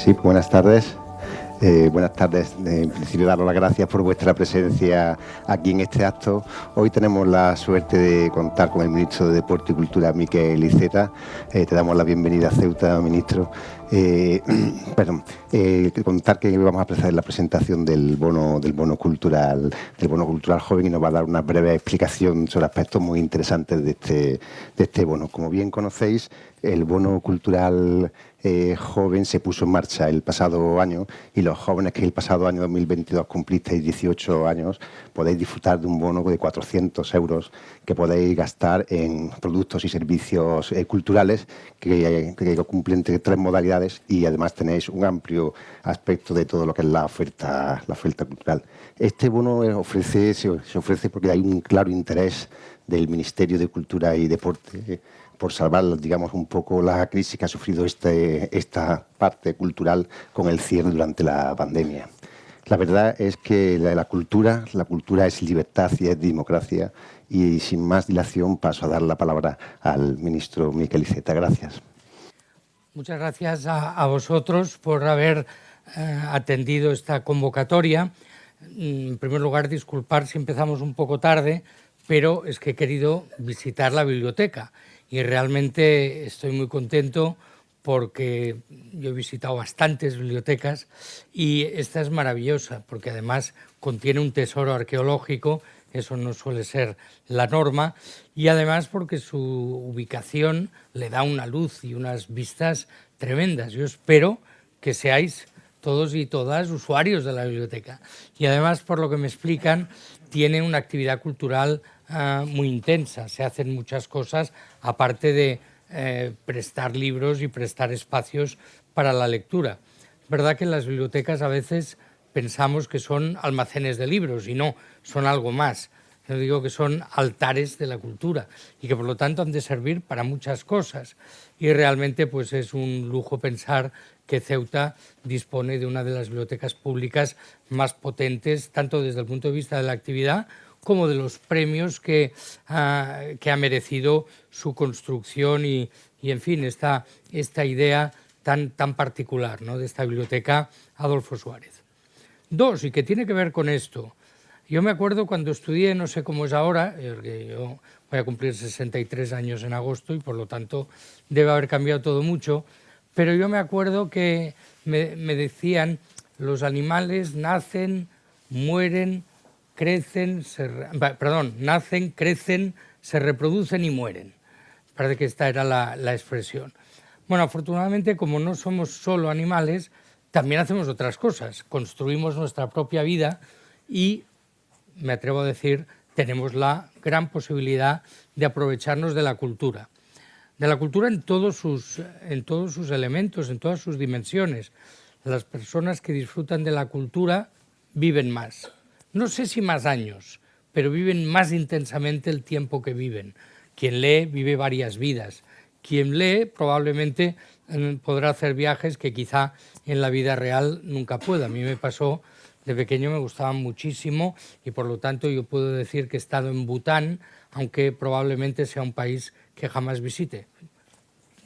Sí, buenas tardes. Buenas tardes. En principio, daros las gracias por vuestra presencia aquí en este acto. Hoy tenemos la suerte de contar con el ministro de Deporte y Cultura, Miquel Iceta. Te damos la bienvenida a Ceuta, ministro. Contar que vamos a hacer la presentación del bono cultural joven, y nos va a dar una breve explicación sobre aspectos muy interesantes de este bono. Como bien conocéis, el bono cultural joven se puso en marcha el pasado año, y los jóvenes que el pasado año 2022 cumplisteis 18 años podéis disfrutar de un bono de 400 euros que podéis gastar en productos y servicios culturales que cumplen tres modalidades, y además tenéis un amplio aspecto de todo lo que es la oferta cultural. Este bono se ofrece porque hay un claro interés del Ministerio de Cultura y Deporte por salvar, digamos, un poco la crisis que ha sufrido esta parte cultural con el cierre durante la pandemia. La verdad es que la cultura es libertad y es democracia, y sin más dilación paso a dar la palabra al ministro Miquel Iceta. Gracias. Muchas gracias a vosotros por haber atendido esta convocatoria. En primer lugar, disculpar si empezamos un poco tarde, pero es que he querido visitar la biblioteca y realmente estoy muy contento porque yo he visitado bastantes bibliotecas y esta es maravillosa porque además contiene un tesoro arqueológico. Eso no suele ser la norma, y además porque su ubicación le da una luz y unas vistas tremendas. Yo espero que seáis todos y todas usuarios de la biblioteca. Y además, por lo que me explican, tiene una actividad cultural muy intensa. Se hacen muchas cosas, aparte de prestar libros y prestar espacios para la lectura. Es verdad que en las bibliotecas a veces pensamos que son almacenes de libros, y no, son algo más. Yo digo que son altares de la cultura y que por lo tanto han de servir para muchas cosas. Y realmente pues es un lujo pensar que Ceuta dispone de una de las bibliotecas públicas más potentes, tanto desde el punto de vista de la actividad como de los premios que ha merecido su construcción y en fin, esta idea tan particular, ¿no?, de esta biblioteca Adolfo Suárez. Dos, y que tiene que ver con esto. Yo me acuerdo cuando estudié, no sé cómo es ahora, porque yo voy a cumplir 63 años en agosto y por lo tanto debe haber cambiado todo mucho, pero yo me acuerdo que me decían: los animales nacen, mueren, nacen, crecen, se reproducen y mueren. Parece que esta era la expresión. Bueno, afortunadamente, como no somos solo animales, también hacemos otras cosas. Construimos nuestra propia vida y, me atrevo a decir, tenemos la gran posibilidad de aprovecharnos de la cultura. De la cultura en todos sus elementos, en todas sus dimensiones. Las personas que disfrutan de la cultura viven más. No sé si más años, pero viven más intensamente el tiempo que viven. Quien lee vive varias vidas. Quien lee probablemente podrá hacer viajes que quizá en la vida real nunca pueda. A mí me pasó, de pequeño me gustaban muchísimo y por lo tanto yo puedo decir que he estado en Bután, aunque probablemente sea un país que jamás visite.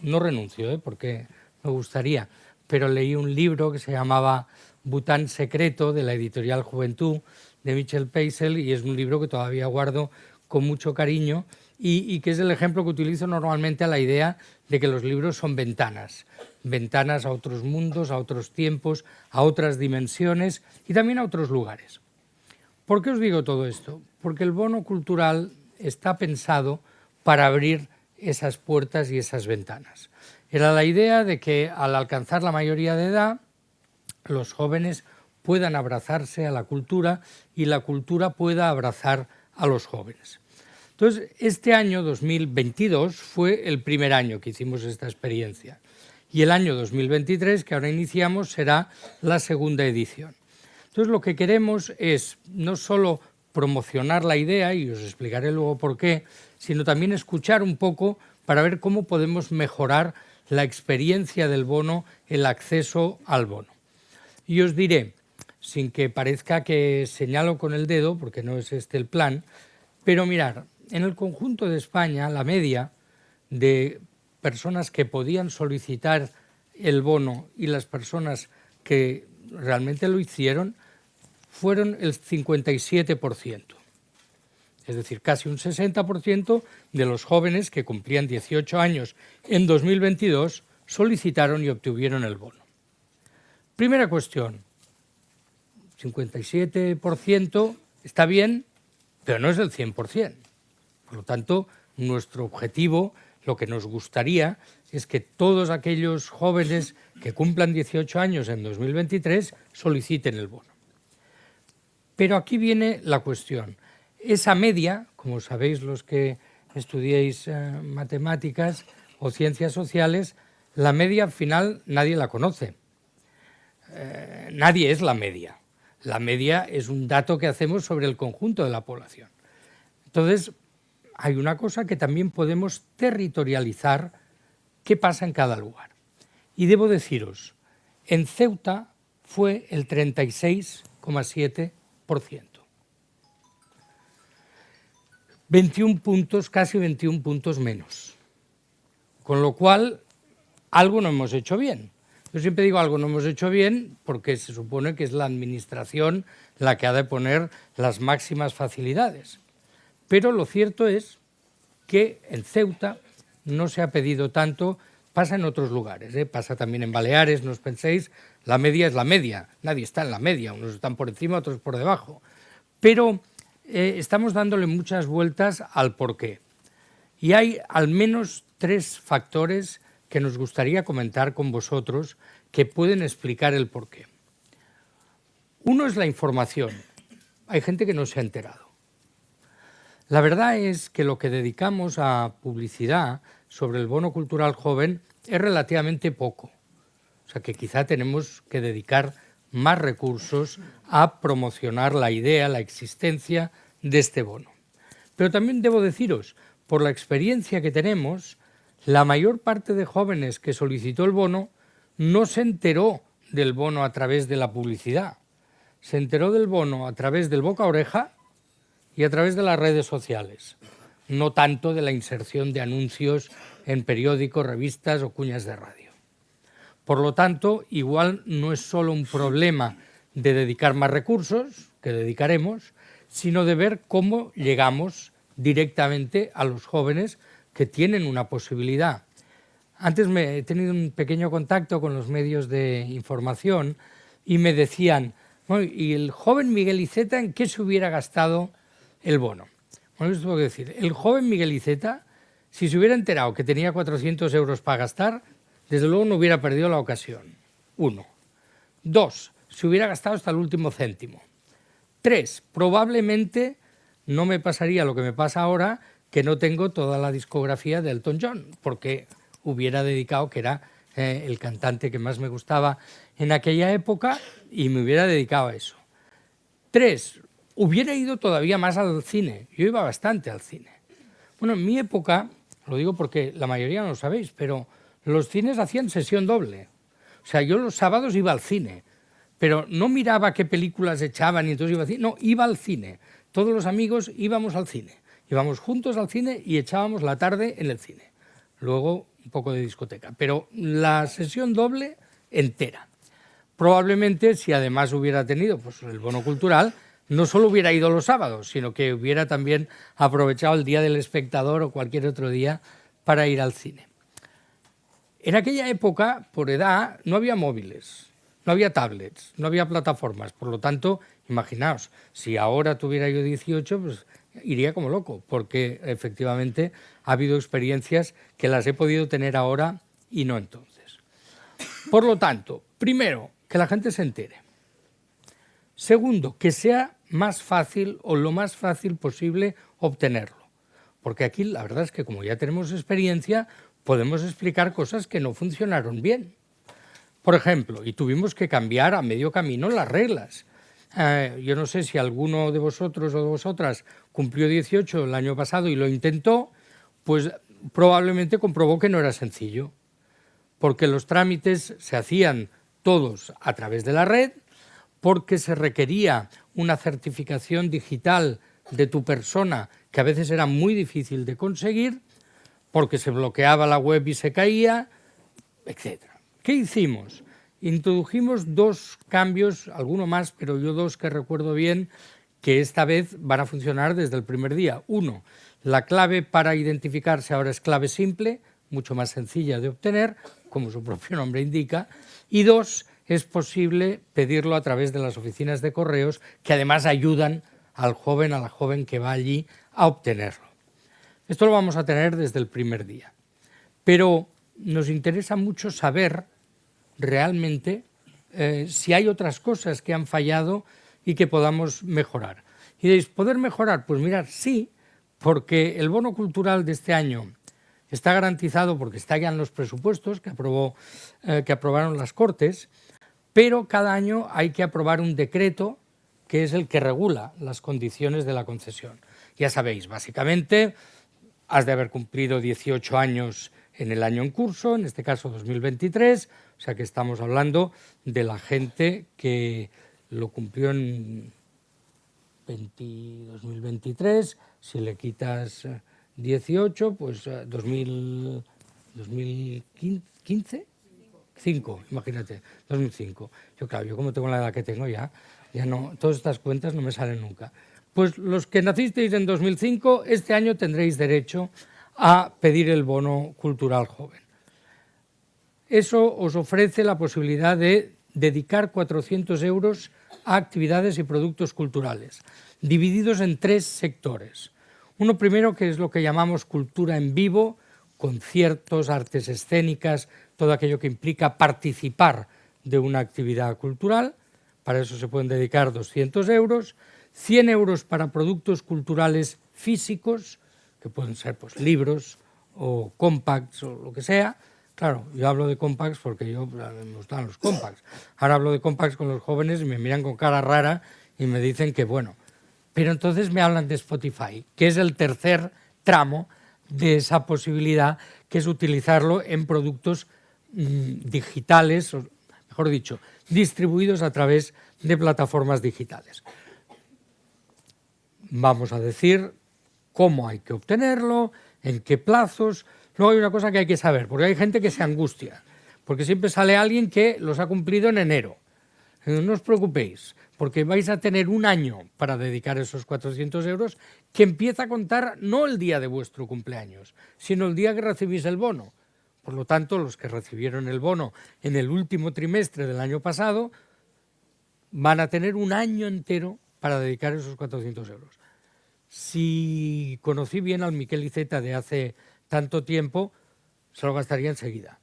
No renuncio, porque me gustaría, pero leí un libro que se llamaba Bután Secreto, de la editorial Juventud, de Michel Peisel, y es un libro que todavía guardo con mucho cariño y que es el ejemplo que utilizo normalmente a la idea de que los libros son ventanas a otros mundos, a otros tiempos, a otras dimensiones y también a otros lugares. ¿Por qué os digo todo esto? Porque el bono cultural está pensado para abrir esas puertas y esas ventanas. Era la idea de que al alcanzar la mayoría de edad, los jóvenes puedan abrazarse a la cultura y la cultura pueda abrazar a los jóvenes. Entonces, este año 2022 fue el primer año que hicimos esta experiencia y el año 2023, que ahora iniciamos, será la segunda edición. Entonces, lo que queremos es no solo promocionar la idea, y os explicaré luego por qué, sino también escuchar un poco para ver cómo podemos mejorar la experiencia del bono, el acceso al bono. Y os diré, sin que parezca que señalo con el dedo, porque no es este el plan, pero mirar, en el conjunto de España, la media de personas que podían solicitar el bono y las personas que realmente lo hicieron fueron el 57%. Es decir, casi un 60% de los jóvenes que cumplían 18 años en 2022 solicitaron y obtuvieron el bono. Primera cuestión, 57% está bien, pero no es el 100%. Por lo tanto, nuestro objetivo, lo que nos gustaría, es que todos aquellos jóvenes que cumplan 18 años en 2023 soliciten el bono. Pero aquí viene la cuestión. Esa media, como sabéis los que estudiéis matemáticas o ciencias sociales, la media al final nadie la conoce. Nadie es la media. La media es un dato que hacemos sobre el conjunto de la población. Entonces, hay una cosa que también podemos territorializar qué pasa en cada lugar. Y debo deciros, en Ceuta fue el 36,7%. 21 puntos, casi 21 puntos menos. Con lo cual, algo no hemos hecho bien. Yo siempre digo algo no hemos hecho bien porque se supone que es la administración la que ha de poner las máximas facilidades. Pero lo cierto es que en Ceuta no se ha pedido tanto, pasa en otros lugares, pasa también en Baleares, no os penséis, la media es la media, nadie está en la media, unos están por encima, otros por debajo. Pero estamos dándole muchas vueltas al porqué. Y hay al menos 3 factores que nos gustaría comentar con vosotros que pueden explicar el porqué. Uno es la información. Hay gente que no se ha enterado. La verdad es que lo que dedicamos a publicidad sobre el bono cultural joven es relativamente poco. O sea que quizá tenemos que dedicar más recursos a promocionar la idea, la existencia de este bono. Pero también debo deciros, por la experiencia que tenemos, la mayor parte de jóvenes que solicitó el bono no se enteró del bono a través de la publicidad. Se enteró del bono a través del boca a oreja y a través de las redes sociales, no tanto de la inserción de anuncios en periódicos, revistas o cuñas de radio. Por lo tanto, igual no es solo un problema de dedicar más recursos, que dedicaremos, sino de ver cómo llegamos directamente a los jóvenes que tienen una posibilidad. Antes he tenido un pequeño contacto con los medios de información y me decían, bueno, ¿y el joven Miguel Iceta en qué se hubiera gastado el bono? Bueno, eso tengo que decir, el joven Miguel Iceta, si se hubiera enterado que tenía 400 euros para gastar, desde luego no hubiera perdido la ocasión. 1. 2. Se hubiera gastado hasta el último céntimo. 3. Probablemente no me pasaría lo que me pasa ahora, que no tengo toda la discografía de Elton John, porque hubiera dedicado, que era el cantante que más me gustaba en aquella época, y me hubiera dedicado a eso. 3. Hubiera ido todavía más al cine. Yo iba bastante al cine. Bueno, en mi época, lo digo porque la mayoría no lo sabéis, pero los cines hacían sesión doble. O sea, yo los sábados iba al cine, pero no miraba qué películas echaban y entonces iba al cine. No, iba al cine. Todos los amigos íbamos al cine. Íbamos juntos al cine y echábamos la tarde en el cine. Luego un poco de discoteca. Pero la sesión doble entera. Probablemente, si además hubiera tenido pues, el bono cultural, no solo hubiera ido los sábados, sino que hubiera también aprovechado el Día del Espectador o cualquier otro día para ir al cine. En aquella época, por edad, no había móviles, no había tablets, no había plataformas. Por lo tanto, imaginaos, si ahora tuviera yo 18, pues iría como loco, porque efectivamente ha habido experiencias que las he podido tener ahora y no entonces. Por lo tanto, primero, que la gente se entere. Segundo, que sea más fácil o lo más fácil posible obtenerlo. Porque aquí la verdad es que como ya tenemos experiencia, podemos explicar cosas que no funcionaron bien. Por ejemplo, y tuvimos que cambiar a medio camino las reglas. Yo no sé si alguno de vosotros o de vosotras cumplió 18 el año pasado y lo intentó, pues probablemente comprobó que no era sencillo. Porque los trámites se hacían todos a través de la red, porque se requería una certificación digital de tu persona que a veces era muy difícil de conseguir, porque se bloqueaba la web y se caía, etc. ¿Qué hicimos? Introdujimos dos cambios, alguno más, pero yo dos que recuerdo bien, que esta vez van a funcionar desde el primer día. Uno, la clave para identificarse ahora es clave simple, mucho más sencilla de obtener, como su propio nombre indica. Y dos, es posible pedirlo a través de las oficinas de correos, que además ayudan al joven, a la joven que va allí a obtenerlo. Esto lo vamos a tener desde el primer día. Pero nos interesa mucho saber realmente si hay otras cosas que han fallado y que podamos mejorar. Y diréis, ¿poder mejorar? Pues mirad, sí, porque el bono cultural de este año está garantizado porque está ya en los presupuestos que aprobaron las Cortes, pero cada año hay que aprobar un decreto que es el que regula las condiciones de la concesión. Ya sabéis, básicamente, has de haber cumplido 18 años en el año en curso, en este caso 2023, o sea que estamos hablando de la gente que lo cumplió en 2023, si le quitas 18, pues 2015, 5, imagínate, 2005. Yo como tengo la edad que tengo ya no, todas estas cuentas no me salen nunca. Pues los que nacisteis en 2005, este año tendréis derecho a pedir el bono cultural joven. Eso os ofrece la posibilidad de dedicar 400 euros a actividades y productos culturales, divididos en 3 sectores. Uno primero, que es lo que llamamos cultura en vivo, conciertos, artes escénicas, todo aquello que implica participar de una actividad cultural. Para eso se pueden dedicar 200 euros, 100 euros para productos culturales físicos, que pueden ser pues, libros o compacts o lo que sea. Claro, yo hablo de compacts porque me gustan los compacts. Ahora hablo de compacts con los jóvenes y me miran con cara rara y me dicen que bueno. Pero entonces me hablan de Spotify, que es el tercer tramo de esa posibilidad, que es utilizarlo en productos digitales, o mejor dicho, distribuidos a través de plataformas digitales. Vamos a decir cómo hay que obtenerlo, en qué plazos. Luego hay una cosa que hay que saber, porque hay gente que se angustia, porque siempre sale alguien que los ha cumplido en enero. No os preocupéis, porque vais a tener un año para dedicar esos 400 euros, que empieza a contar no el día de vuestro cumpleaños, sino el día que recibís el bono. Por lo tanto, los que recibieron el bono en el último trimestre del año pasado van a tener un año entero para dedicar esos 400 euros. Si conocí bien al Miquel Iceta de hace tanto tiempo, se lo gastaría enseguida.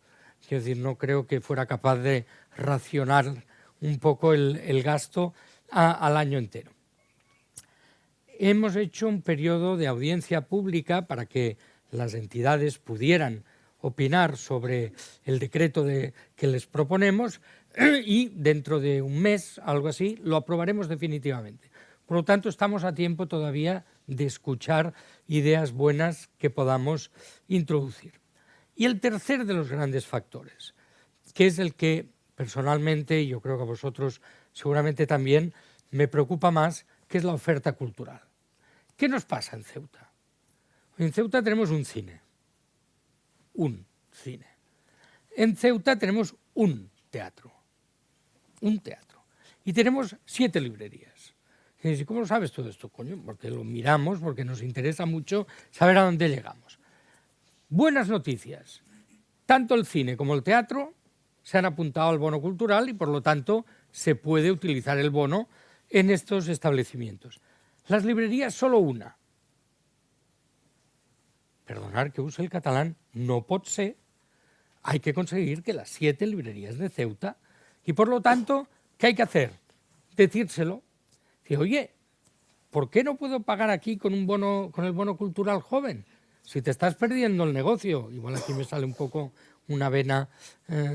Quiero decir, no creo que fuera capaz de racionar un poco el gasto al año entero. Hemos hecho un periodo de audiencia pública para que las entidades pudieran opinar sobre el decreto que les proponemos y dentro de un mes, algo así, lo aprobaremos definitivamente. Por lo tanto, estamos a tiempo todavía de escuchar ideas buenas que podamos introducir. Y el tercer de los grandes factores, que es el que personalmente, y yo creo que a vosotros seguramente también, me preocupa más, que es la oferta cultural. ¿Qué nos pasa en Ceuta? En Ceuta tenemos un cine. Un cine. En Ceuta tenemos un teatro. Un teatro. Y tenemos 7 librerías. Y ¿cómo lo sabes todo esto? Coño, porque lo miramos, porque nos interesa mucho saber a dónde llegamos. Buenas noticias. Tanto el cine como el teatro se han apuntado al bono cultural y, por lo tanto, se puede utilizar el bono en estos establecimientos. Las librerías, solo una. Perdonad que use el catalán, no pot ser. Hay que conseguir que las 7 librerías de Ceuta, y por lo tanto, ¿qué hay que hacer? Decírselo. Dice, oye, ¿por qué no puedo pagar aquí con el bono cultural joven? Si te estás perdiendo el negocio, igual aquí me sale un poco una vena,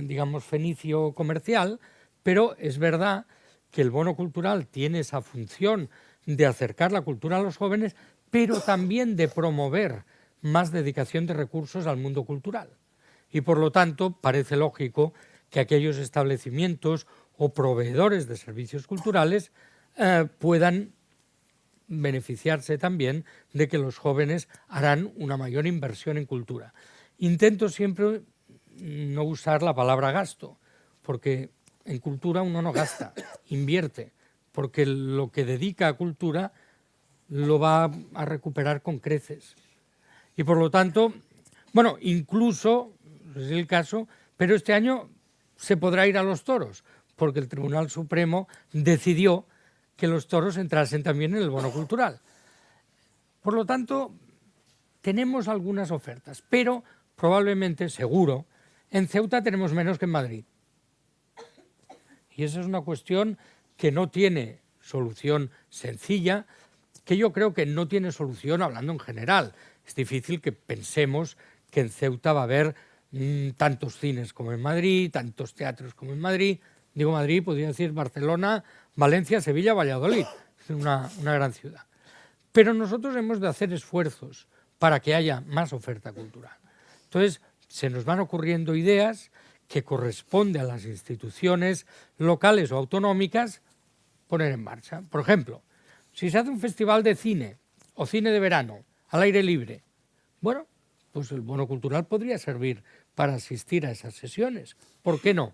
digamos, fenicio comercial, pero es verdad que el bono cultural tiene esa función de acercar la cultura a los jóvenes, pero también de promover más dedicación de recursos al mundo cultural. Y por lo tanto, parece lógico que aquellos establecimientos o proveedores de servicios culturales puedan beneficiarse también de que los jóvenes harán una mayor inversión en cultura. Intento siempre no usar la palabra gasto, porque en cultura uno no gasta, invierte, porque lo que dedica a cultura lo va a recuperar con creces. Y por lo tanto, bueno, incluso, es el caso, pero este año se podrá ir a los toros, porque el Tribunal Supremo decidió que los toros entrasen también en el bono cultural. Por lo tanto, tenemos algunas ofertas, pero probablemente, seguro, en Ceuta tenemos menos que en Madrid. Y esa es una cuestión que no tiene solución sencilla, que yo creo que no tiene solución hablando en general. Es difícil que pensemos que en Ceuta va a haber tantos cines como en Madrid, tantos teatros como en Madrid. Digo Madrid, podría decir Barcelona, Valencia, Sevilla, Valladolid. Es una gran ciudad. Pero nosotros hemos de hacer esfuerzos para que haya más oferta cultural. Entonces, se nos van ocurriendo ideas que corresponde a las instituciones locales o autonómicas poner en marcha. Por ejemplo, si se hace un festival de cine o cine de verano al aire libre, bueno, pues el bono cultural podría servir para asistir a esas sesiones. ¿Por qué no?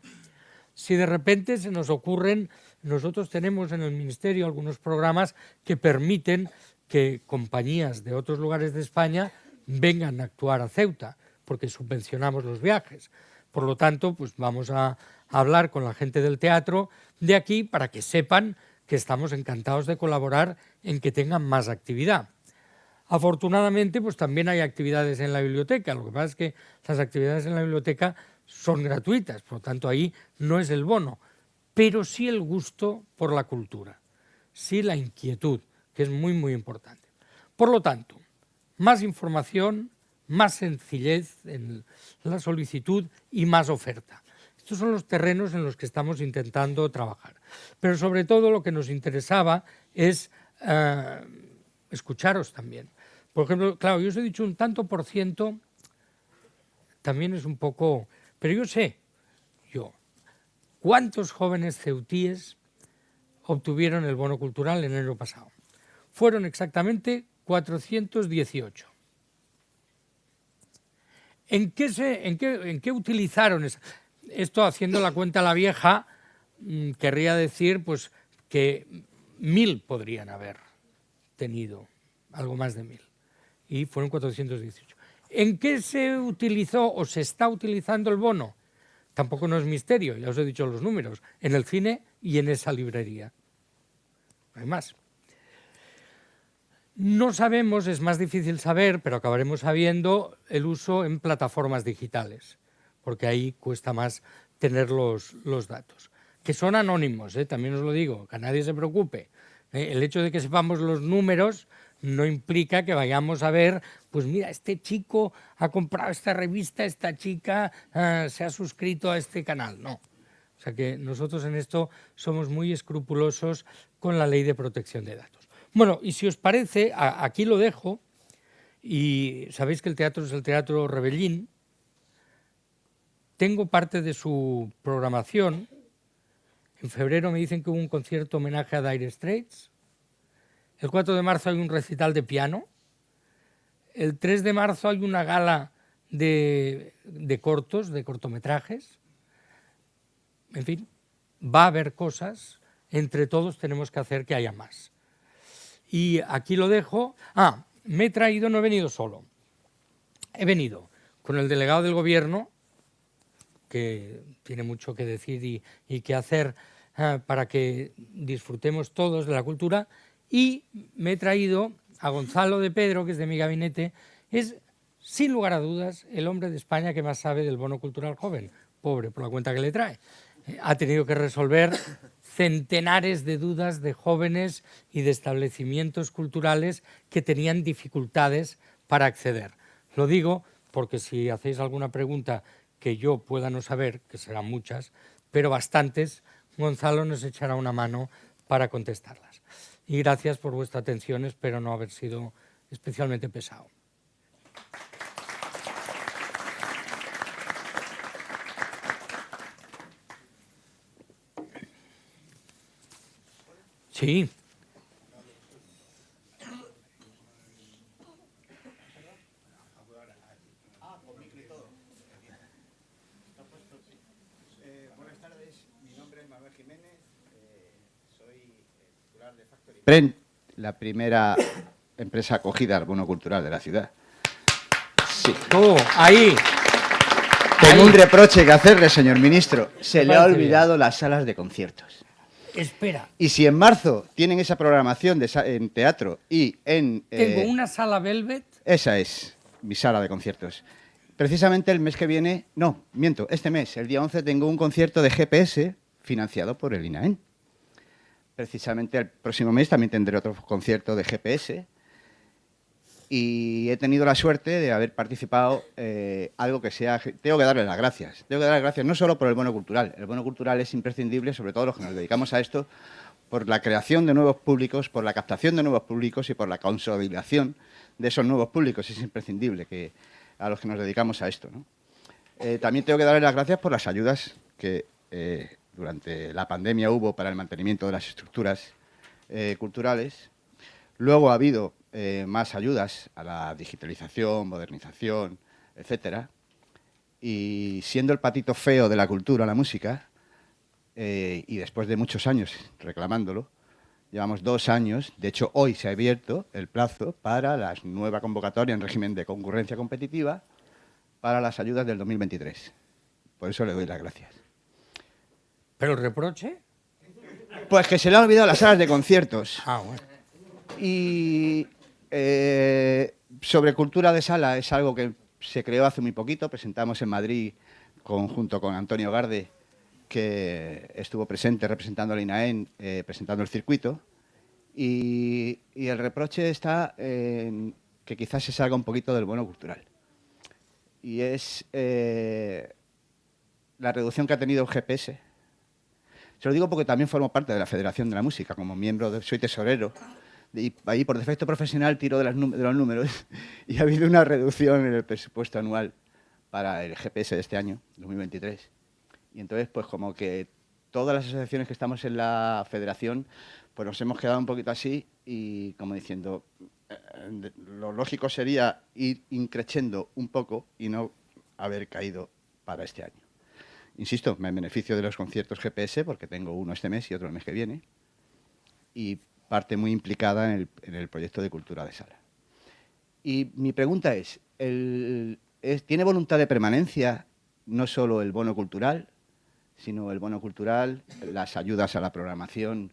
Si de repente se nos ocurren, nosotros tenemos en el Ministerio algunos programas que permiten que compañías de otros lugares de España vengan a actuar a Ceuta, porque subvencionamos los viajes. Por lo tanto, pues vamos a hablar con la gente del teatro de aquí para que sepan que estamos encantados de colaborar en que tengan más actividad. Afortunadamente, pues también hay actividades en la biblioteca. Lo que pasa es que las actividades en la biblioteca son gratuitas, por lo tanto ahí no es el bono, pero sí el gusto por la cultura, sí la inquietud, que es muy, muy importante. Por lo tanto, más información, más sencillez en la solicitud y más oferta. Estos son los terrenos en los que estamos intentando trabajar. Pero sobre todo lo que nos interesaba es escucharos también. Por ejemplo, claro, yo os he dicho un tanto por ciento, también es un poco... Pero yo sé, ¿cuántos jóvenes ceutíes obtuvieron el bono cultural en enero pasado? Fueron exactamente 418. ¿En qué utilizaron esto? Haciendo la cuenta a la vieja, querría decir pues que 1000 podrían haber tenido, algo más de 1000, y fueron 418. ¿En qué se utilizó o se está utilizando el bono? Tampoco no es misterio, ya os he dicho los números, en el cine y en esa librería. No hay más. No sabemos, es más difícil saber, pero acabaremos sabiendo el uso en plataformas digitales, porque ahí cuesta más tener los datos, que son anónimos, también os lo digo, que nadie se preocupe. El hecho de que sepamos los números no implica que vayamos a ver, pues mira, este chico ha comprado esta revista, esta chica se ha suscrito a este canal, no. O sea que nosotros en esto somos muy escrupulosos con la ley de protección de datos. Bueno, y si os parece, aquí lo dejo, y sabéis que el teatro es el Teatro Rebellín. Tengo parte de su programación. En febrero me dicen que hubo un concierto homenaje a Dire Straits. El 4 de marzo hay un recital de piano. El 3 de marzo hay una gala de cortos, de cortometrajes. En fin, va a haber cosas. Entre todos tenemos que hacer que haya más. Y aquí lo dejo. Me he traído, no he venido solo. He venido con el delegado del gobierno, que tiene mucho que decir y que hacer para que disfrutemos todos de la cultura, y me he traído a Gonzalo de Pedro, que es de mi gabinete. Es, sin lugar a dudas, el hombre de España que más sabe del bono cultural joven, pobre por la cuenta que le trae. Ha tenido que resolver centenares de dudas de jóvenes y de establecimientos culturales que tenían dificultades para acceder. Lo digo porque si hacéis alguna pregunta que yo pueda no saber, que serán muchas, pero bastantes, Gonzalo nos echará una mano para contestarlas. Y gracias por vuestra atención, espero no haber sido especialmente pesado. Sí. Buenas tardes. Jiménez, soy titular de Factory Pren, la primera empresa acogida al bono cultural de la ciudad. Sí. Ahí. Tengo un reproche que hacerle, señor ministro. Se le ha olvidado las salas de conciertos. Espera. Y si en marzo tienen esa programación en teatro y en... Tengo una sala Velvet. Esa es mi sala de conciertos. Precisamente el mes que viene... No, miento, este mes, el día 11, tengo un concierto de GPS financiado por el INAEN. Precisamente el próximo mes también tendré otro concierto de GPS. Y he tenido la suerte de haber participado algo que sea... Tengo que darle las gracias. Tengo que darle las gracias no solo por el bono cultural. El bono cultural es imprescindible, sobre todo los que nos dedicamos a esto, por la creación de nuevos públicos, por la captación de nuevos públicos y por la consolidación de esos nuevos públicos. Es imprescindible que a los que nos dedicamos a esto, ¿no? También tengo que darle las gracias por las ayudas que durante la pandemia hubo para el mantenimiento de las estructuras culturales. Luego ha habido más ayudas a la digitalización, modernización, etcétera. Y siendo el patito feo de la cultura, la música, y después de muchos años reclamándolo, llevamos 2 años, de hecho hoy se ha abierto el plazo para la nueva convocatoria en régimen de concurrencia competitiva para las ayudas del 2023. Por eso le doy las gracias. ¿Pero el reproche? Pues que se le han olvidado las salas de conciertos. Ah, bueno. Y sobre cultura de sala es algo que se creó hace muy poquito. Presentamos en Madrid junto con Antonio Garde, que estuvo presente representando al INAEN, presentando el circuito. Y el reproche está en que quizás se salga un poquito del bono cultural. Y es la reducción que ha tenido el GPS. Se lo digo porque también formo parte de la Federación de la Música, como miembro, soy tesorero. Y ahí, por defecto profesional, tiro de los números y ha habido una reducción en el presupuesto anual para el GPS de este año, 2023. Y entonces, pues como que todas las asociaciones que estamos en la federación, pues nos hemos quedado un poquito así y como diciendo, lo lógico sería ir increciendo un poco y no haber caído para este año. Insisto, me beneficio de los conciertos GPS porque tengo uno este mes y otro el mes que viene. Y parte muy implicada en el proyecto de cultura de sala. Y mi pregunta es, ¿tiene voluntad de permanencia no solo el bono cultural, sino el bono cultural, las ayudas a la programación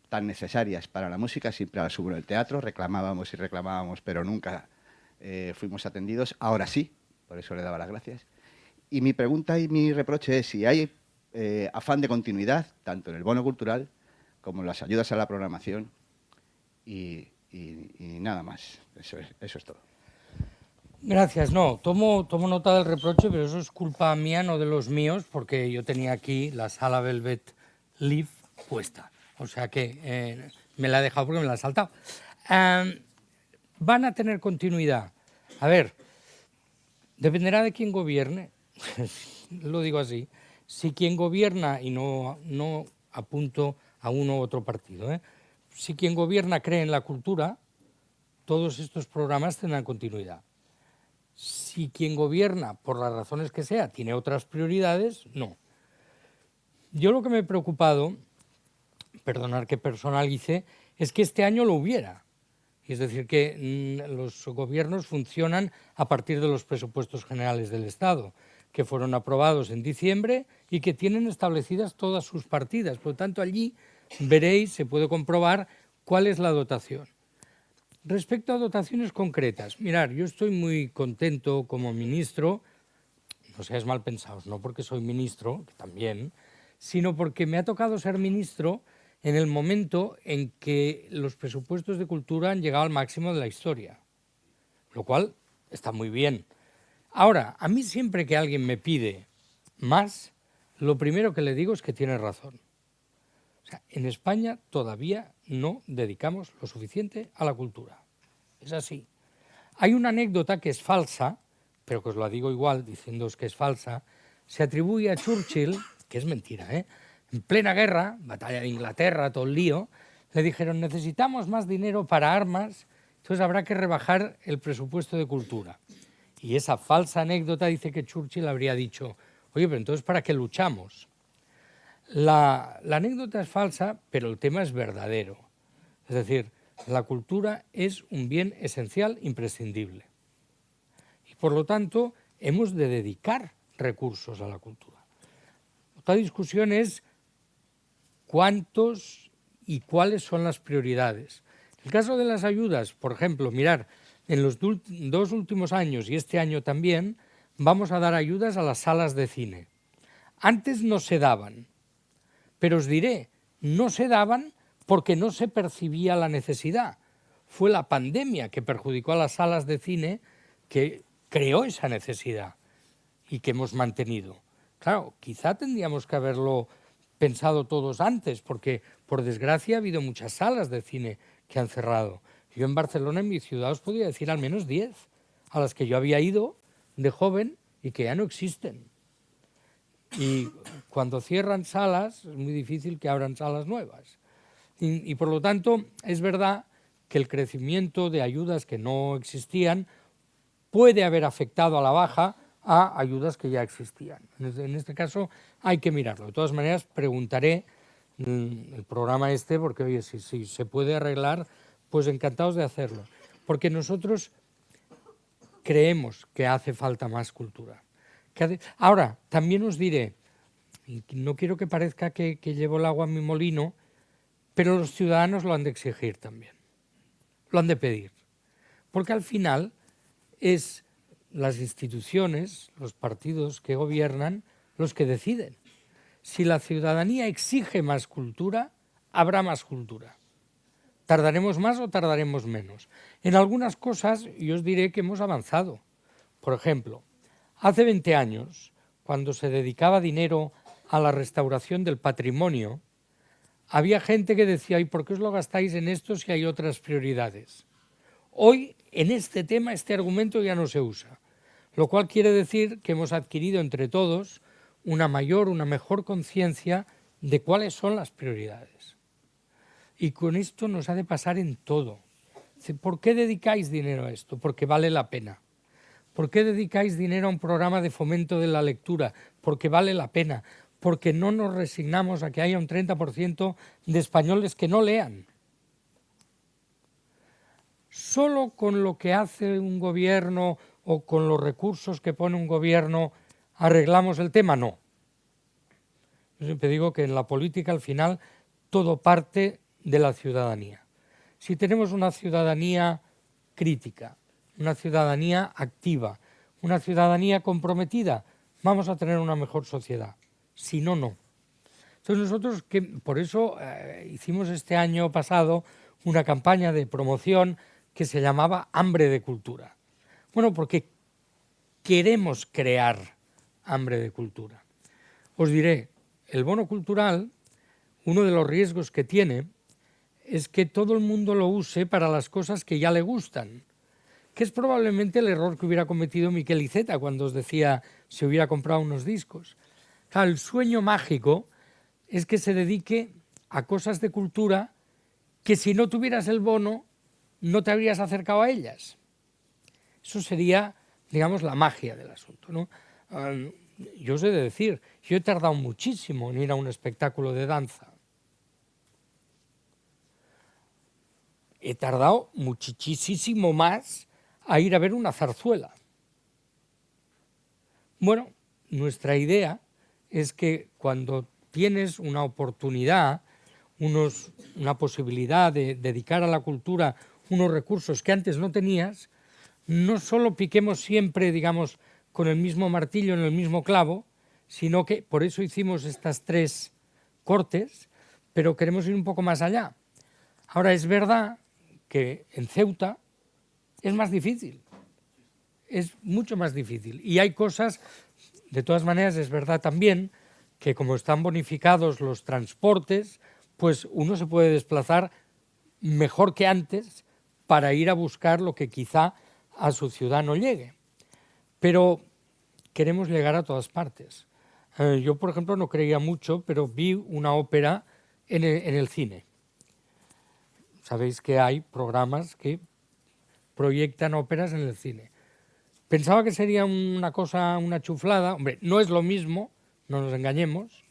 tan necesarias para la música? Siempre las hubo en el teatro, reclamábamos y reclamábamos, pero nunca fuimos atendidos. Ahora sí, por eso le daba las gracias. Y mi pregunta y mi reproche es si hay afán de continuidad, tanto en el bono cultural como las ayudas a la programación y nada más. Eso es todo. Gracias. No, tomo nota del reproche, pero eso es culpa mía, no de los míos, porque yo tenía aquí la sala Velvet Live puesta. O sea que me la he dejado porque me la ha saltado. ¿Van a tener continuidad? A ver, dependerá de quién gobierne. Lo digo así. Si quien gobierna, y no apunto a uno u otro partido, si quien gobierna cree en la cultura, todos estos programas tendrán continuidad. Si quien gobierna, por las razones que sea, tiene otras prioridades, no. Yo lo que me he preocupado, perdonar que personalice, es que este año lo hubiera. Es decir, que los gobiernos funcionan a partir de los presupuestos generales del Estado, que fueron aprobados en diciembre y que tienen establecidas todas sus partidas. Por lo tanto, allí veréis, se puede comprobar cuál es la dotación. Respecto a dotaciones concretas, mirad, yo estoy muy contento como ministro, no seáis mal pensados, no porque soy ministro, que también, sino porque me ha tocado ser ministro en el momento en que los presupuestos de cultura han llegado al máximo de la historia, lo cual está muy bien. Ahora, a mí siempre que alguien me pide más, lo primero que le digo es que tiene razón. O sea, en España todavía no dedicamos lo suficiente a la cultura. Es así. Hay una anécdota que es falsa, pero que os la digo igual, diciéndoos que es falsa. Se atribuye a Churchill, que es mentira, en plena guerra, batalla de Inglaterra, todo el lío, le dijeron necesitamos más dinero para armas, entonces habrá que rebajar el presupuesto de cultura. Y esa falsa anécdota dice que Churchill habría dicho, oye, pero entonces ¿para qué luchamos? La anécdota es falsa, pero el tema es verdadero. Es decir, la cultura es un bien esencial, imprescindible. Y por lo tanto, hemos de dedicar recursos a la cultura. Otra discusión es cuántos y cuáles son las prioridades. En el caso de las ayudas, por ejemplo, mirar, en los 2 últimos años y este año también, vamos a dar ayudas a las salas de cine. Antes no se daban, pero os diré, no se daban porque no se percibía la necesidad. Fue la pandemia que perjudicó a las salas de cine que creó esa necesidad y que hemos mantenido. Claro, quizá tendríamos que haberlo pensado todos antes, porque por desgracia ha habido muchas salas de cine que han cerrado. Yo en Barcelona, en mi ciudad, os podría decir al menos 10 a las que yo había ido de joven y que ya no existen. Y cuando cierran salas, es muy difícil que abran salas nuevas. Y por lo tanto, es verdad que el crecimiento de ayudas que no existían puede haber afectado a la baja a ayudas que ya existían. En este caso hay que mirarlo. De todas maneras, preguntaré el programa porque, oye, si se puede arreglar, pues encantados de hacerlo. Porque nosotros creemos que hace falta más cultura. Ahora, también os diré, y no quiero que parezca que llevo el agua a mi molino, pero los ciudadanos lo han de exigir también, lo han de pedir. Porque al final es las instituciones, los partidos que gobiernan, los que deciden. Si la ciudadanía exige más cultura, habrá más cultura. ¿Tardaremos más o tardaremos menos? En algunas cosas yo os diré que hemos avanzado. Por ejemplo, hace 20 años, cuando se dedicaba dinero a la restauración del patrimonio, había gente que decía, ¿y por qué os lo gastáis en esto si hay otras prioridades? Hoy, en este tema, este argumento ya no se usa, lo cual quiere decir que hemos adquirido entre todos una mejor conciencia de cuáles son las prioridades. Y con esto nos ha de pasar en todo. ¿Por qué dedicáis dinero a esto? Porque vale la pena. ¿Por qué dedicáis dinero a un programa de fomento de la lectura? Porque vale la pena. Porque no nos resignamos a que haya un 30% de españoles que no lean. Solo con lo que hace un gobierno o con los recursos que pone un gobierno arreglamos el tema, no. Yo siempre digo que en la política al final todo parte de la ciudadanía. Si tenemos una ciudadanía crítica, una ciudadanía activa, una ciudadanía comprometida, vamos a tener una mejor sociedad. Si no, no. Entonces nosotros, por eso hicimos este año pasado una campaña de promoción que se llamaba Hambre de Cultura. Bueno, porque queremos crear hambre de cultura. Os diré, el bono cultural, uno de los riesgos que tiene es que todo el mundo lo use para las cosas que ya le gustan, que es probablemente el error que hubiera cometido Miquel Iceta cuando os decía si hubiera comprado unos discos. Claro, el sueño mágico es que se dedique a cosas de cultura que si no tuvieras el bono no te habrías acercado a ellas. Eso sería, digamos, la magia del asunto, ¿no? Yo os he de decir, yo he tardado muchísimo en ir a un espectáculo de danza. He tardado muchísimo más a ir a ver una zarzuela. Bueno, nuestra idea es que cuando tienes una oportunidad, una posibilidad de dedicar a la cultura unos recursos que antes no tenías, no solo piquemos siempre, digamos, con el mismo martillo en el mismo clavo, sino que por eso hicimos estas 3 cortes, pero queremos ir un poco más allá. Ahora, es verdad que en Ceuta es más difícil, es mucho más difícil. Y hay cosas, de todas maneras, es verdad también que como están bonificados los transportes, pues uno se puede desplazar mejor que antes para ir a buscar lo que quizá a su ciudad no llegue. Pero queremos llegar a todas partes. Yo, por ejemplo, no creía mucho, pero vi una ópera en el cine. Sabéis que hay programas que proyectan óperas en el cine. Pensaba que sería una cosa, una chuflada. Hombre, no es lo mismo, no nos engañemos,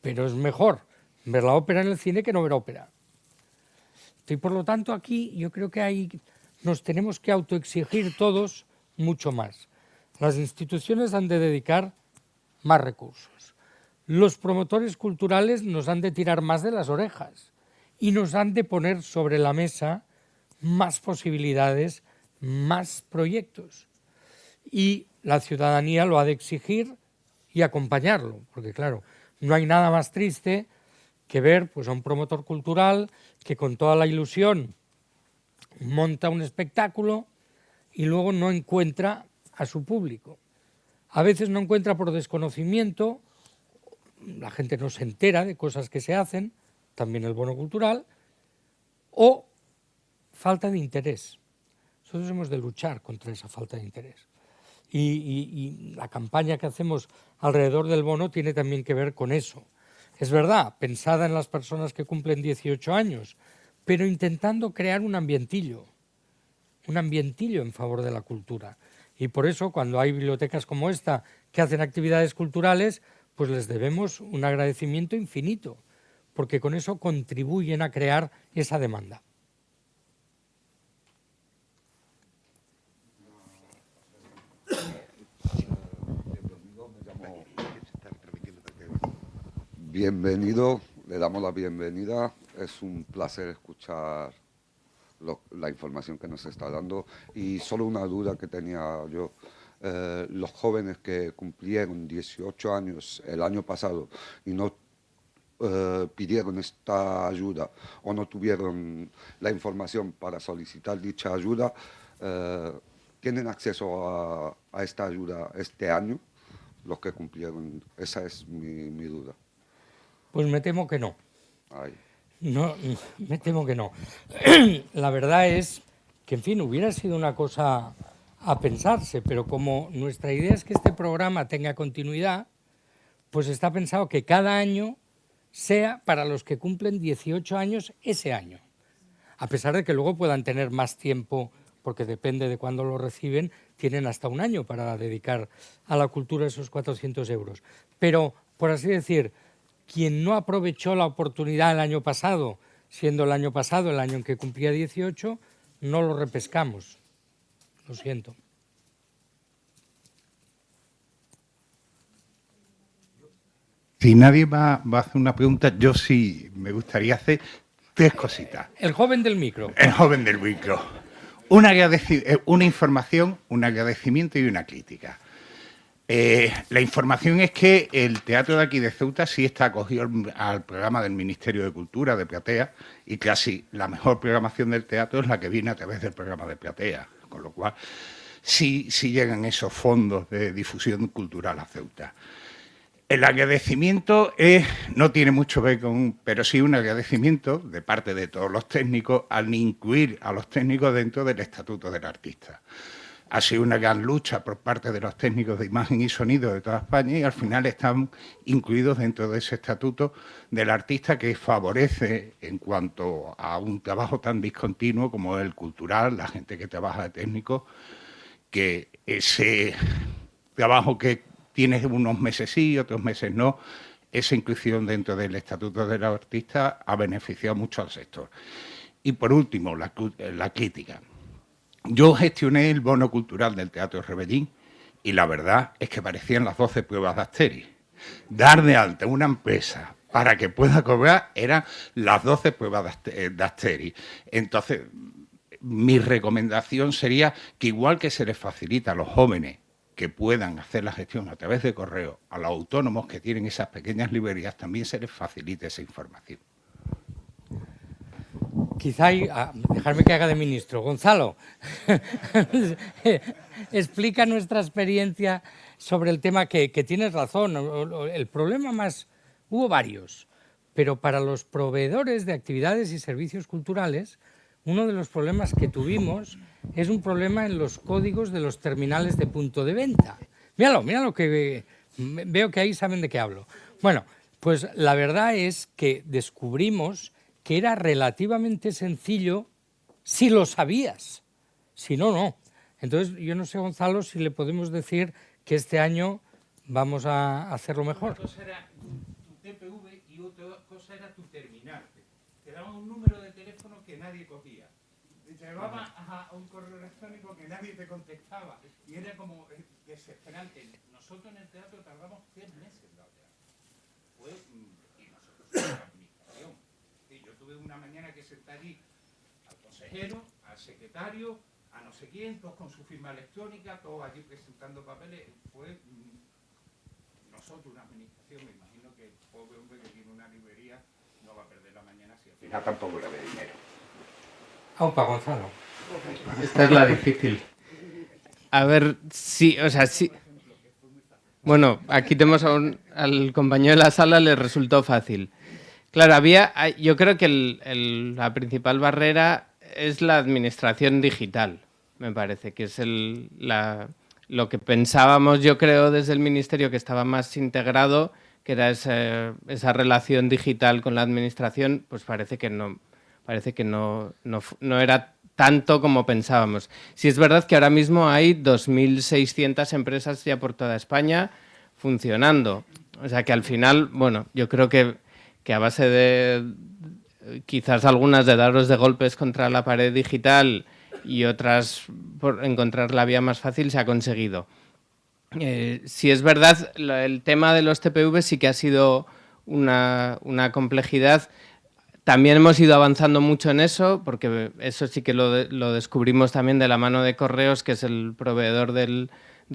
pero es mejor ver la ópera en el cine que no ver ópera. Y por lo tanto aquí yo creo que nos tenemos que autoexigir todos mucho más. Las instituciones han de dedicar más recursos. Los promotores culturales nos han de tirar más de las orejas y nos han de poner sobre la mesa más posibilidades, más proyectos. Y la ciudadanía lo ha de exigir y acompañarlo, porque claro, no hay nada más triste que ver pues, a un promotor cultural que con toda la ilusión monta un espectáculo y luego no encuentra a su público. A veces no encuentra por desconocimiento, la gente no se entera de cosas que se hacen, también el bono cultural, o falta de interés. Nosotros hemos de luchar contra esa falta de interés. Y la campaña que hacemos alrededor del bono tiene también que ver con eso. Es verdad, pensada en las personas que cumplen 18 años, pero intentando crear un ambientillo en favor de la cultura. Y por eso, cuando hay bibliotecas como esta que hacen actividades culturales, pues les debemos un agradecimiento infinito, porque con eso contribuyen a crear esa demanda. Bienvenido, le damos la bienvenida. Es un placer escuchar la información que nos está dando. Y solo una duda que tenía yo. Los jóvenes que cumplieron 18 años el año pasado y no pidieron esta ayuda o no tuvieron la información para solicitar dicha ayuda, ¿tienen acceso a esta ayuda este año? Los que cumplieron. Esa es mi duda. Pues me temo que no. Ay. No, me temo que no. La verdad es que, en fin, hubiera sido una cosa a pensarse, pero como nuestra idea es que este programa tenga continuidad, pues está pensado que cada año sea para los que cumplen 18 años ese año. A pesar de que luego puedan tener más tiempo, porque depende de cuándo lo reciben, tienen hasta un año para dedicar a la cultura esos 400 euros. Pero, por así decir, quien no aprovechó la oportunidad el año pasado, siendo el año pasado el año en que cumplía 18, no lo repescamos. Lo siento. Si nadie va a hacer una pregunta, yo sí me gustaría hacer 3 cositas. El joven del micro. El joven del micro. Una información, un agradecimiento y una crítica. La información es que el teatro de aquí de Ceuta sí está acogido al programa del Ministerio de Cultura de Platea y casi la mejor programación del teatro es la que viene a través del programa de Platea, con lo cual sí llegan esos fondos de difusión cultural a Ceuta. El agradecimiento no tiene mucho que ver con, pero sí un agradecimiento de parte de todos los técnicos al incluir a los técnicos dentro del Estatuto del Artista. Ha sido una gran lucha por parte de los técnicos de imagen y sonido de toda España y al final están incluidos dentro de ese estatuto del artista que favorece en cuanto a un trabajo tan discontinuo como el cultural, la gente que trabaja de técnico, que ese trabajo que tiene unos meses sí, otros meses no, esa inclusión dentro del estatuto del artista ha beneficiado mucho al sector. Y por último, la crítica. Yo gestioné el bono cultural del Teatro Rebellín y la verdad es que parecían las 12 pruebas de Asterix. Dar de alta una empresa para que pueda cobrar eran las 12 pruebas de Asterix. Entonces, mi recomendación sería que igual que se les facilita a los jóvenes que puedan hacer la gestión a través de correo, a los autónomos que tienen esas pequeñas librerías también se les facilite esa información. Quizá, dejarme que haga de ministro. Gonzalo, explica nuestra experiencia sobre el tema que tienes razón. El problema más, hubo varios, pero para los proveedores de actividades y servicios culturales, uno de los problemas que tuvimos es un problema en los códigos de los terminales de punto de venta. Míralo, que veo que ahí saben de qué hablo. Bueno, pues la verdad es que descubrimos que era relativamente sencillo si lo sabías, si no, no. Entonces, yo no sé, Gonzalo, si le podemos decir que este año vamos a hacerlo mejor. Entonces era tu TPV cosa era tu terminal. Te daban un número de teléfono que nadie cogía. Te llevaba a un correo electrónico que nadie te contestaba. Y era como desesperante. Nosotros en el teatro tardamos 3 meses en dar teatro. Y nosotros somos la administración. Y yo tuve una mañana que sentar allí al consejero, al secretario, a no sé quién, todos con su firma electrónica, todos allí presentando papeles. Fue nosotros una administración, me imagino que el pobre hombre que tiene una librería no va a perder la mañana si al final tampoco le ve dinero. Aupa, Gonzalo. Esta es la difícil. A ver, sí, o sea, sí. Bueno, aquí tenemos al compañero de la sala, le resultó fácil. Claro, yo creo que la principal barrera es la administración digital, me parece, que es lo que pensábamos, yo creo, desde el Ministerio, que estaba más integrado, que era esa relación digital con la administración, pues parece que no era tanto como pensábamos. Sí es verdad que ahora mismo hay 2.600 empresas ya por toda España funcionando. O sea que al final, bueno, yo creo que a base de quizás algunas de daros de golpes contra la pared digital y otras por encontrar la vía más fácil se ha conseguido. Si es verdad, el tema de los TPV sí que ha sido una complejidad. También hemos ido avanzando mucho en eso, porque eso sí que lo descubrimos también de la mano de Correos, que es el proveedor de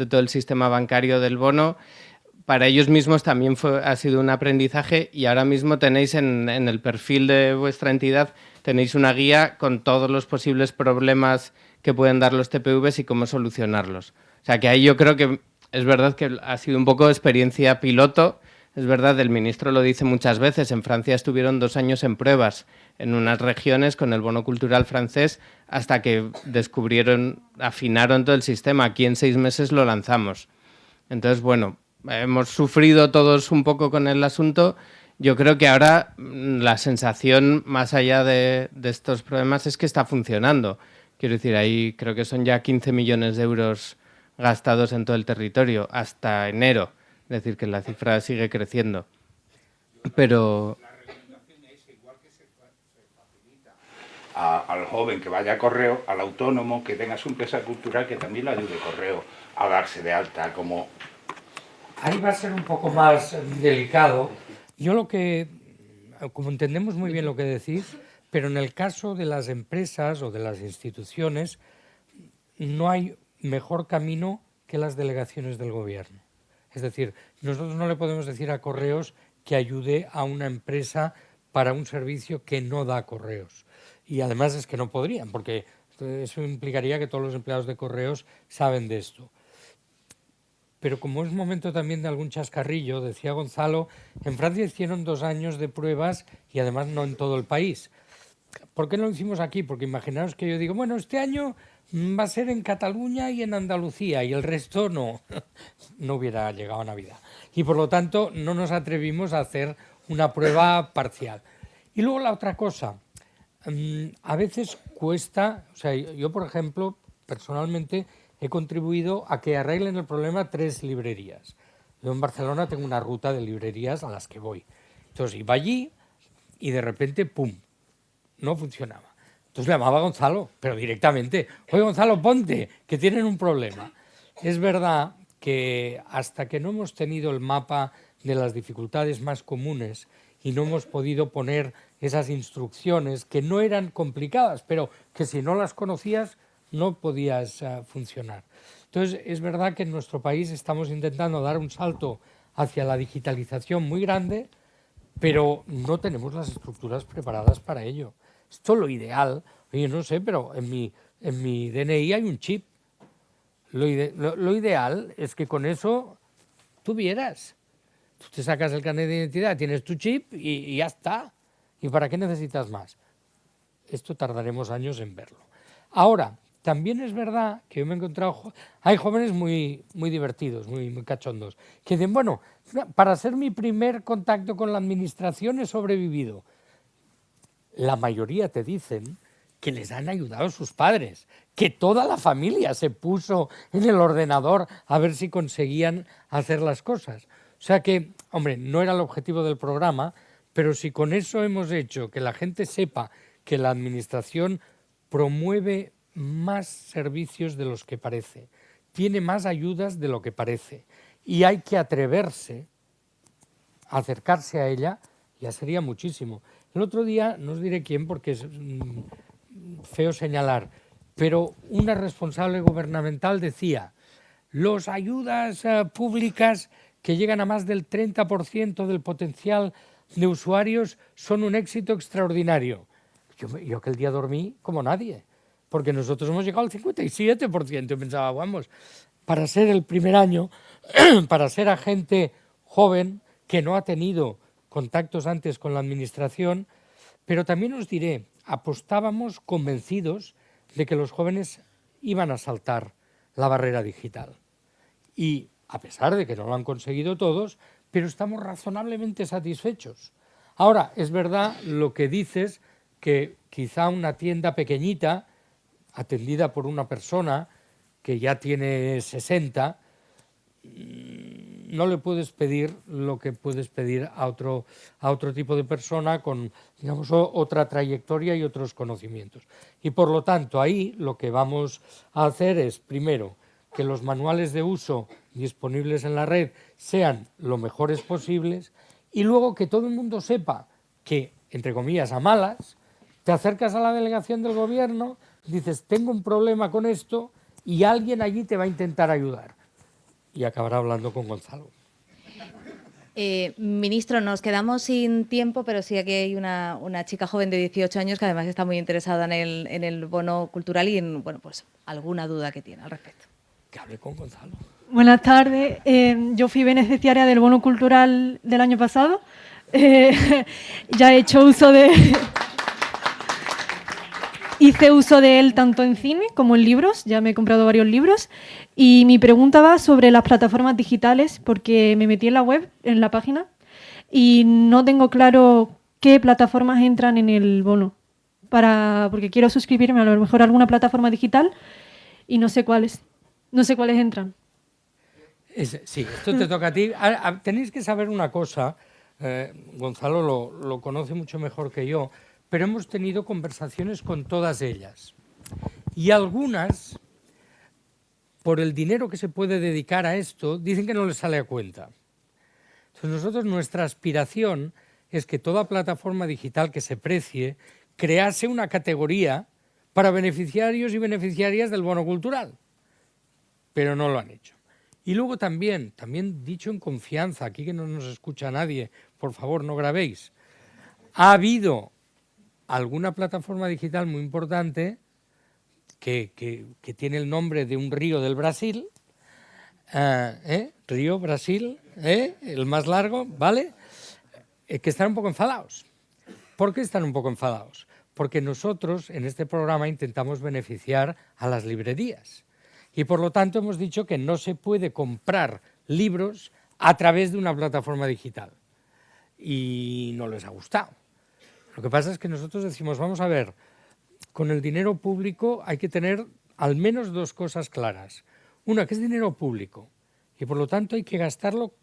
todo el sistema bancario del bono. Para ellos mismos también ha sido un aprendizaje y ahora mismo tenéis en el perfil de vuestra entidad tenéis una guía con todos los posibles problemas que pueden dar los TPVs y cómo solucionarlos. O sea que ahí yo creo que es verdad que ha sido un poco experiencia piloto. Es verdad, el ministro lo dice muchas veces, en Francia estuvieron 2 años en pruebas en unas regiones con el bono cultural francés hasta que afinaron todo el sistema. Aquí en 6 meses lo lanzamos. Entonces, bueno, hemos sufrido todos un poco con el asunto. Yo creo que ahora la sensación, más allá de estos problemas, es que está funcionando. Quiero decir, ahí creo que son ya 15 millones de euros gastados en todo el territorio hasta enero. Es decir, que la cifra sigue creciendo. Pero la recomendación es igual que se facilita al joven que vaya a Correo, al autónomo que tenga su empresa cultural, que también le ayude Correo a darse de alta como... Ahí va a ser un poco más delicado. Yo como entendemos muy bien lo que decís, pero en el caso de las empresas o de las instituciones, no hay mejor camino que las delegaciones del gobierno. Es decir, nosotros no le podemos decir a Correos que ayude a una empresa para un servicio que no da Correos. Y además es que no podrían, porque eso implicaría que todos los empleados de Correos saben de esto. Pero como es momento también de algún chascarrillo, decía Gonzalo, en Francia hicieron 2 años de pruebas y además no en todo el país. ¿Por qué no lo hicimos aquí? Porque imaginaos que yo digo, bueno, este año va a ser en Cataluña y en Andalucía y el resto no. No hubiera llegado a Navidad. Y por lo tanto no nos atrevimos a hacer una prueba parcial. Y luego la otra cosa, a veces cuesta, o sea, yo por ejemplo, personalmente he contribuido a que arreglen el problema 3 librerías. Yo en Barcelona tengo una ruta de librerías a las que voy. Entonces iba allí y de repente, ¡pum!, no funcionaba. Entonces le llamaba a Gonzalo, pero directamente. Oye, Gonzalo, ponte, que tienen un problema. Es verdad que hasta que no hemos tenido el mapa de las dificultades más comunes y no hemos podido poner esas instrucciones que no eran complicadas, pero que si no las conocías no podías funcionar. Entonces, es verdad que en nuestro país estamos intentando dar un salto hacia la digitalización muy grande, pero no tenemos las estructuras preparadas para ello. Esto es lo ideal. Oye, no sé, pero en mi DNI hay un chip. Lo ideal es que con eso tuvieras. Tú te sacas el carnet de identidad, tienes tu chip y ya está. ¿Y para qué necesitas más? Esto tardaremos años en verlo. Ahora, también es verdad que yo me he encontrado... Hay jóvenes muy divertidos, muy cachondos, que dicen, bueno, para ser mi primer contacto con la administración he sobrevivido. La mayoría te dicen que les han ayudado sus padres, que toda la familia se puso en el ordenador a ver si conseguían hacer las cosas. O sea que, hombre, no era el objetivo del programa, Pero si con eso hemos hecho que la gente sepa que la administración promueve más servicios de los que parece, tiene más ayudas de lo que parece, y hay que atreverse a acercarse a ella, ya sería muchísimo. El otro día, no os diré quién porque es feo señalar, pero una responsable gubernamental decía: las ayudas públicas que llegan a más del 30% del potencial de usuarios son un éxito extraordinario. Yo aquel día dormí como nadie, porque nosotros hemos llegado al 57%. Y pensaba, vamos, para ser el primer año, para ser agente joven que no ha tenido contactos antes con la administración, pero también os diré, apostábamos convencidos de que los jóvenes iban a saltar la barrera digital. Y a pesar de que no lo han conseguido todos, pero estamos razonablemente satisfechos. Ahora, es verdad lo que dices, que quizá una tienda pequeñita, atendida por una persona que ya tiene 60, no le puedes pedir lo que puedes pedir a otro tipo de persona con, digamos, otra trayectoria y otros conocimientos. Y por lo tanto, ahí lo que vamos a hacer es, primero, que los manuales de uso disponibles en la red sean lo mejores posibles, y luego que todo el mundo sepa que, entre comillas, a malas, te acercas a la delegación del gobierno, dices, tengo un problema con esto, y alguien allí te va a intentar ayudar. Y acabará hablando con Gonzalo. Ministro, nos quedamos sin tiempo, pero sí aquí hay una chica joven de 18 años que además está muy interesada en el bono cultural y en, bueno, pues alguna duda que tiene al respecto. Que hable con Gonzalo. Buenas tardes. Yo fui beneficiaria del bono cultural del año pasado. Ya he hecho uso de... Hice uso de él tanto en cine como en libros, ya me he comprado varios libros, y mi pregunta va sobre las plataformas digitales, porque me metí en la web, en la página, y no tengo claro qué plataformas entran en el bono, porque quiero suscribirme a lo mejor a alguna plataforma digital y no sé cuáles entran. Sí, esto te toca a ti. Tenéis que saber una cosa, Gonzalo lo conoce mucho mejor que yo, pero hemos tenido conversaciones con todas ellas. Y algunas, por el dinero que se puede dedicar a esto, dicen que no les sale a cuenta. Entonces nosotros, nuestra aspiración es que toda plataforma digital que se precie crease una categoría para beneficiarios y beneficiarias del bono cultural. Pero no lo han hecho. Y luego también dicho en confianza, aquí que no nos escucha nadie, por favor no grabéis, ha habido alguna plataforma digital muy importante que tiene el nombre de un río del Brasil, Río Brasil, el más largo, ¿vale? Que están un poco enfadados. ¿Por qué están un poco enfadados? Porque nosotros en este programa intentamos beneficiar a las librerías y por lo tanto hemos dicho que no se puede comprar libros a través de una plataforma digital y no les ha gustado. Lo que pasa es que nosotros decimos, vamos a ver, con el dinero público hay que tener al menos dos cosas claras. Una, que es dinero público y por lo tanto hay que gastarlo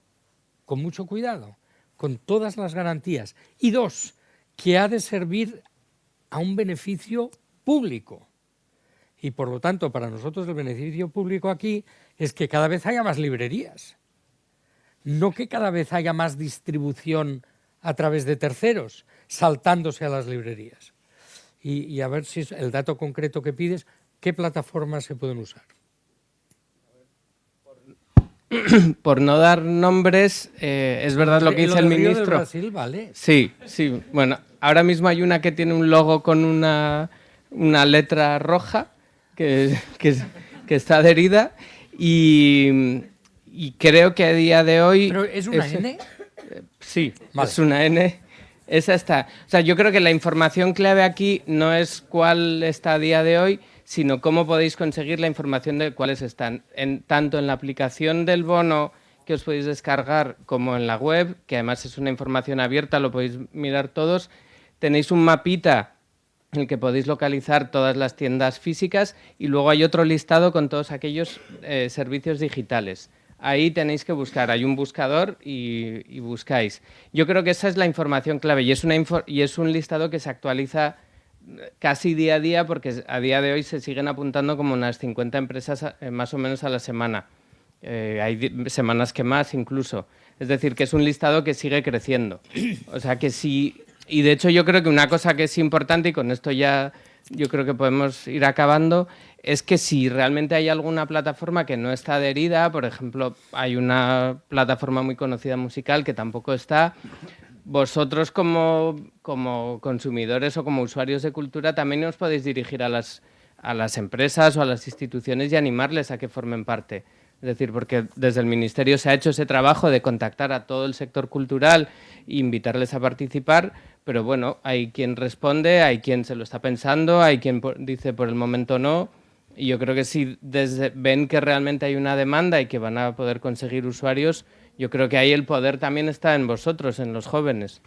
con mucho cuidado, con todas las garantías. Y dos, que ha de servir a un beneficio público. Y por lo tanto, para nosotros el beneficio público aquí es que cada vez haya más librerías, no que cada vez haya más distribución a través de terceros, saltándose a las librerías. Y a ver si es el dato concreto que pides, ¿qué plataformas se pueden usar? Por no dar nombres, es verdad lo que dice el ministro. Del Brasil, ¿vale? Sí. Bueno, ahora mismo hay una que tiene un logo con una letra roja que está adherida y creo que a día de hoy... ¿Pero es una N? Sí, vale. Es una N. Esa está. O sea, yo creo que la información clave aquí no es cuál está a día de hoy, sino cómo podéis conseguir la información de cuáles están. Tanto en la aplicación del bono que os podéis descargar como en la web, que además es una información abierta, lo podéis mirar todos, tenéis un mapita en el que podéis localizar todas las tiendas físicas y luego hay otro listado con todos aquellos servicios digitales. ahí tenéis que buscar. Hay un buscador y buscáis. Yo creo que esa es la información clave y es un listado que se actualiza casi día a día, porque a día de hoy se siguen apuntando como unas 50 empresas más o menos a la semana. Hay semanas que más incluso. Es decir, que es un listado que sigue creciendo. O sea que sí. Y de hecho yo creo que una cosa que es importante, y con esto ya yo creo que podemos ir acabando, es que si realmente hay alguna plataforma que no está adherida, por ejemplo, hay una plataforma muy conocida musical que tampoco está, vosotros como consumidores o como usuarios de cultura también os podéis dirigir a las empresas o a las instituciones y animarles a que formen parte. Es decir, porque desde el Ministerio se ha hecho ese trabajo de contactar a todo el sector cultural e invitarles a participar, pero bueno, hay quien responde, hay quien se lo está pensando, hay quien dice por el momento no, y yo creo que si ven que realmente hay una demanda y que van a poder conseguir usuarios, yo creo que ahí el poder también está en vosotros, en los jóvenes.